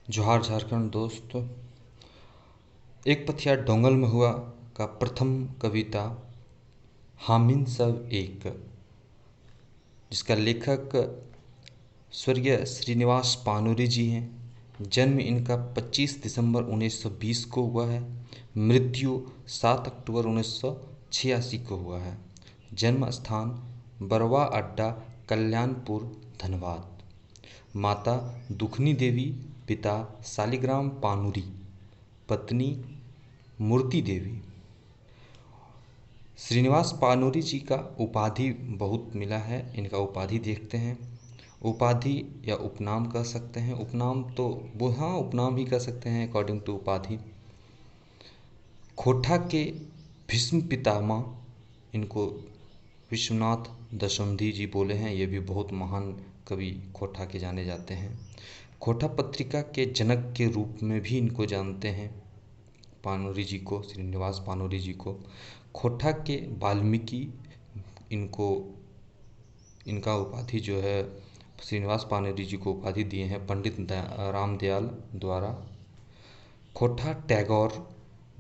जोहार झारखंड दोस्त। एक पथिया डोंगल महुआ का प्रथम कविता हामिन सब एक, जिसका लेखक स्वर्गीय श्रीनिवास पानूरी जी हैं। जन्म इनका 25 दिसंबर 1920 को हुआ है। मृत्यु 7 अक्टूबर 1986 को हुआ है। जन्म स्थान बरवा अड्डा, कल्याणपुर, धनबाद। माता दुखनी देवी, पिता शालिग्राम पानूरी, पत्नी मूर्ति देवी। श्रीनिवास पानूरी जी का उपाधि बहुत मिला है। इनका उपाधि देखते हैं। उपाधि या उपनाम कह सकते हैं। उपनाम तो वो, हाँ, उपनाम ही कह सकते हैं अकॉर्डिंग टू उपाधि। खोटा के भीष्म पितामह इनको विश्वनाथ दशमधि जी बोले हैं। ये भी बहुत महान कवि खोटा के जाने जाते हैं। खोटा पत्रिका के जनक के रूप में भी इनको जानते हैं, पानूरी जी को, श्रीनिवास पानूरी जी को। खोटा के वाल्मीकि इनको, इनका उपाधि जो है श्रीनिवास पानूरी जी को उपाधि दिए हैं पंडित रामदयाल द्वारा। खोटा टैगोर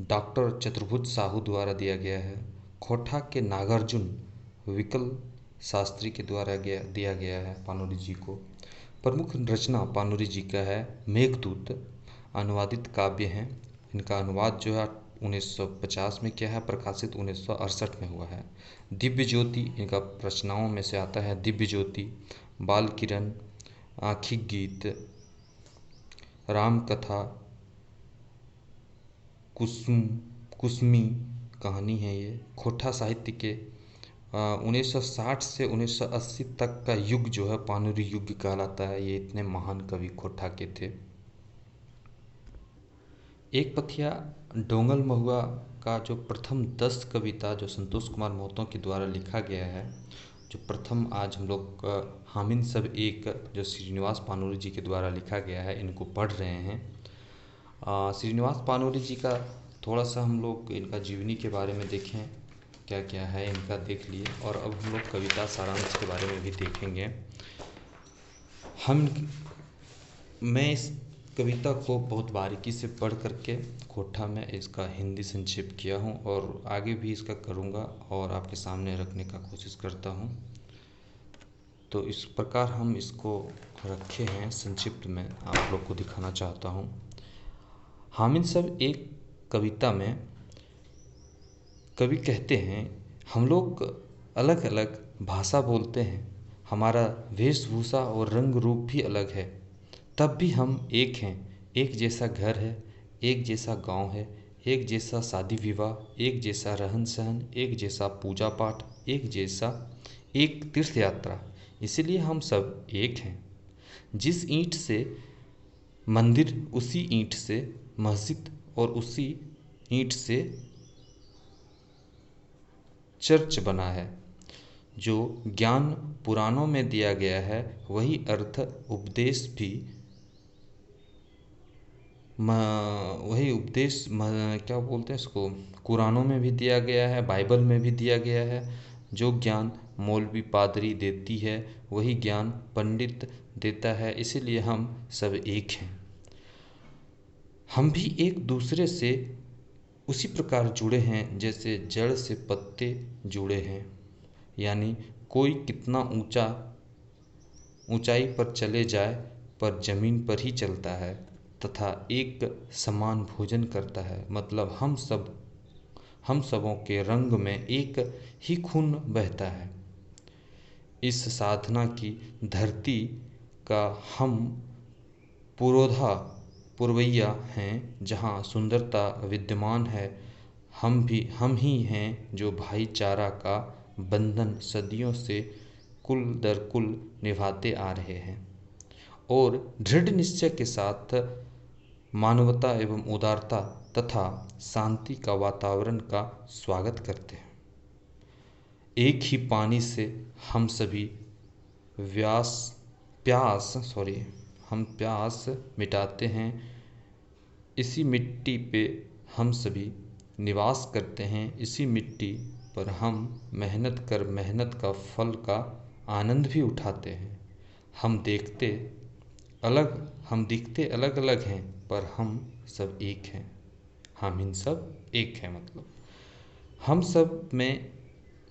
डॉक्टर चतुर्भुज साहू द्वारा दिया गया है। खोटा के नागार्जुन विकल शास्त्री के द्वारा दिया गया है पानूरी जी को। प्रमुख रचना पानूरी जी का है मेघदूत, अनुवादित काव्य हैं। इनका अनुवाद जो है 1950 में किया है, प्रकाशित 1968 में हुआ है। दिव्य ज्योति इनका रचनाओं में से आता है। दिव्य ज्योति, बाल किरण, आँखी गीत, राम कथा, कुसुमी कहानी है ये। खोटा साहित्य के 1960 से 1980 तक का युग जो है पानूरी युग कहलाता है। ये इतने महान कवि खोटा के थे। एक पथिया डोंगल महुआ का जो प्रथम 10 कविता जो संतोष कुमार मोहतो के द्वारा लिखा गया है, जो प्रथम आज हम लोग हामिन सब एक जो श्रीनिवास पानूरी जी के द्वारा लिखा गया है, इनको पढ़ रहे हैं। श्रीनिवास पानूरी जी का थोड़ा सा हम लोग इनका जीवनी के बारे में देखें, क्या क्या है इनका देख लिए। और अब हम लोग कविता सारांश के बारे में भी देखेंगे। मैं इस कविता को बहुत बारीकी से पढ़ करके खोटा में इसका हिंदी संक्षेप किया हूँ और आगे भी इसका करूँगा और आपके सामने रखने का कोशिश करता हूँ। तो इस प्रकार हम इसको रखे हैं संक्षिप्त में, आप लोग को दिखाना चाहता हूँ। हामिद सब एक कविता में कवि कहते हैं, हम लोग अलग अलग भाषा बोलते हैं, हमारा वेशभूषा और रंग रूप भी अलग है, तब भी हम एक हैं। एक जैसा घर है, एक जैसा गांव है, एक जैसा शादी विवाह, एक जैसा रहन सहन, एक जैसा पूजा पाठ, एक जैसा एक तीर्थ यात्रा। इसलिए हम सब एक हैं। जिस ईंट से मंदिर, उसी ईंट से मस्जिद और उसी ईंट से चर्च बना है। जो ज्ञान पुराणों में दिया गया है, वही अर्थ उपदेश भी क्या बोलते हैं इसको, कुरानों में भी दिया गया है, बाइबल में भी दिया गया है। जो ज्ञान मौलवी पादरी देती है, वही ज्ञान पंडित देता है। इसीलिए हम सब एक हैं। हम भी एक दूसरे से उसी प्रकार जुड़े हैं जैसे जड़ से पत्ते जुड़े हैं। यानी कोई कितना ऊंचाई पर चले जाए, पर जमीन पर ही चलता है तथा एक समान भोजन करता है। मतलब हम सबों के रंग में एक ही खून बहता है। इस साधना की धरती का हम पुरवैया हैं, जहाँ सुंदरता विद्यमान है। हम ही हैं जो भाईचारा का बंधन सदियों से कुल दर कुल निभाते आ रहे हैं और दृढ़ निश्चय के साथ मानवता एवं उदारता तथा शांति का वातावरण का स्वागत करते हैं। एक ही पानी से हम सभी प्यास मिटाते हैं। इसी मिट्टी पे हम सभी निवास करते हैं। इसी मिट्टी पर हम मेहनत का फल का आनंद भी उठाते हैं। हम देखते अलग हम दिखते अलग अलग हैं पर हम सब एक हैं। हम इन सब एक हैं मतलब हम सब में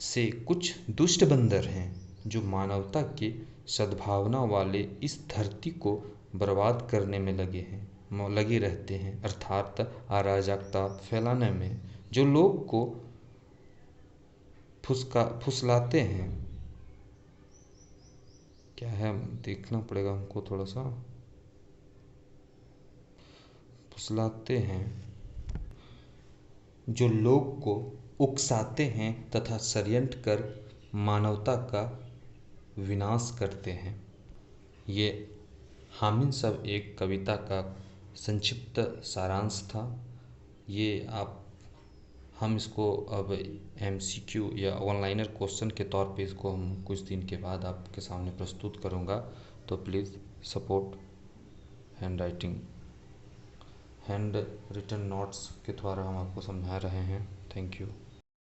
से कुछ दुष्ट बंदर हैं जो मानवता के सद्भावना वाले इस धरती को बर्बाद करने में लगे रहते हैं, अर्थात अराजकता फैलाने में। जो लोग को फुसलाते हैं, क्या है देखना पड़ेगा हमको थोड़ा सा, फुसलाते हैं, जो लोग को उकसाते हैं तथा षड्यंत्र कर मानवता का विनाश करते हैं। ये हामिद सब एक कविता का संक्षिप्त सारांश था। ये आप हम इसको अब एमसीक्यू या ऑनलाइनर क्वेश्चन के तौर पे इसको हम कुछ दिन के बाद आपके सामने प्रस्तुत करूँगा। तो please support handwritten notes के द्वारा हम आपको समझा रहे हैं। Thank you.